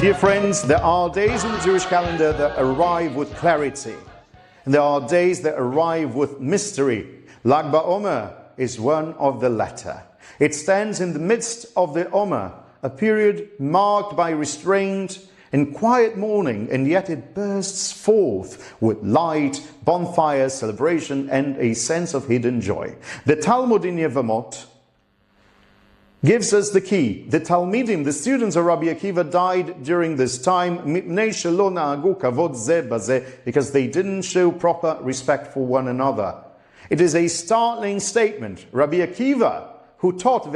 Dear friends, there are days in the Jewish calendar that arrive with clarity, and there are days that arrive with mystery. Lag ba-Omer is one of the latter. It stands in the midst of the Omer, a period marked by restraint and quiet mourning, and yet it bursts forth with light, bonfire, celebration, and a sense of hidden joy. The Talmud in Yevamot gives us the key. The Talmidim, the students of Rabbi Akiva, died during this time because they didn't show proper respect for one another. It is a startling statement. Rabbi Akiva, who taught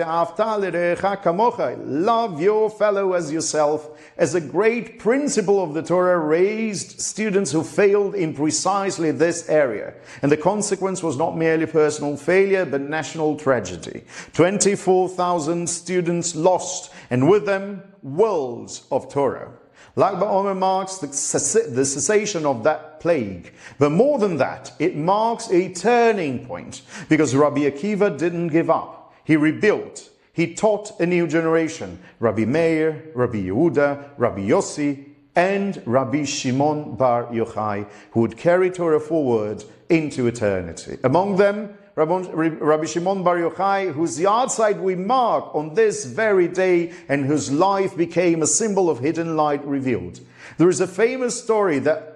love your fellow as yourself, as a great principle of the Torah, raised students who failed in precisely this area. And the consequence was not merely personal failure, but national tragedy. 24,000 students lost, and with them, worlds of Torah. Lag ba-Omer marks the cessation of that plague. But more than that, it marks a turning point, because Rabbi Akiva didn't give up. He rebuilt. He taught a new generation. Rabbi Meir, Rabbi Yehuda, Rabbi Yossi, and Rabbi Shimon bar Yochai, who would carry Torah forward into eternity. Among them, Rabbi Shimon bar Yochai, whose yahrzeit we mark on this very day, and whose life became a symbol of hidden light revealed. There is a famous story that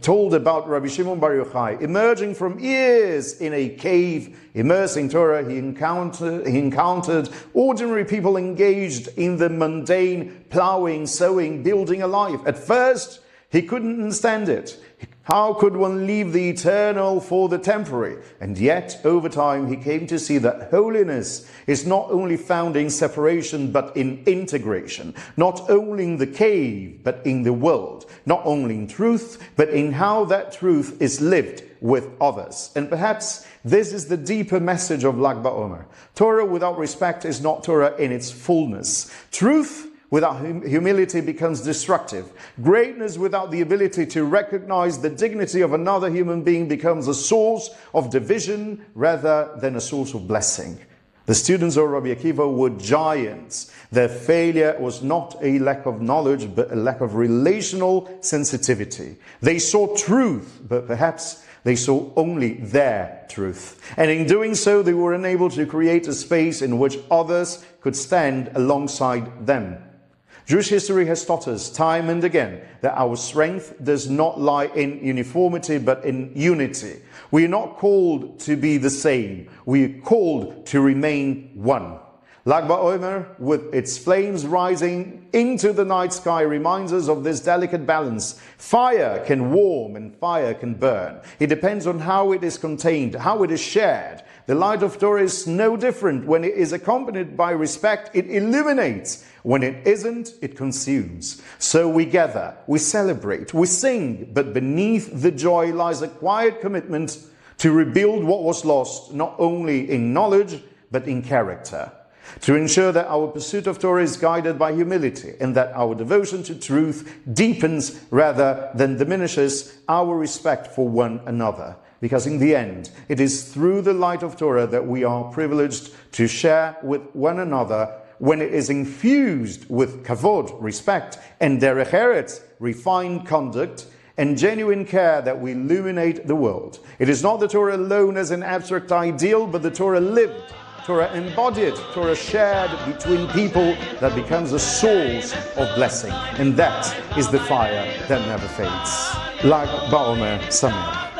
told about Rabbi Shimon bar Yochai. Emerging from years in a cave, immersing Torah, he encountered ordinary people engaged in the mundane, plowing, sowing, building a life. At first, he couldn't understand it. How could one leave the eternal for the temporary? And yet, over time, he came to see that holiness is not only found in separation, but in integration. Not only in the cave, but in the world. Not only in truth, but in how that truth is lived with others. And perhaps this is the deeper message of Lag ba-Omer. Torah without respect is not Torah in its fullness. Truth without humility becomes destructive. Greatness without the ability to recognize the dignity of another human being becomes a source of division rather than a source of blessing. The students of Rabbi Akiva were giants. Their failure was not a lack of knowledge, but a lack of relational sensitivity. They saw truth, but perhaps they saw only their truth. And in doing so, they were unable to create a space in which others could stand alongside them. Jewish history has taught us time and again that our strength does not lie in uniformity but in unity. We are not called to be the same. We are called to remain one. Lag ba-Omer, with its flames rising into the night sky, reminds us of this delicate balance. Fire can warm and fire can burn. It depends on how it is contained, how it is shared. The light of Torah is no different. When it is accompanied by respect, it illuminates. When it isn't, it consumes. So we gather, we celebrate, we sing, but beneath the joy lies a quiet commitment to rebuild what was lost, not only in knowledge, but in character. To ensure that our pursuit of Torah is guided by humility, and that our devotion to truth deepens rather than diminishes our respect for one another. Because in the end, it is through the light of Torah that we are privileged to share with one another, when it is infused with kavod, respect, and derech eretz, refined conduct, and genuine care, that we illuminate the world. It is not the Torah alone as an abstract ideal, but the Torah lived, Torah embodied, Torah shared between people, that becomes a source of blessing. And that is the fire that never fades. Lag ba-Omer Sameach.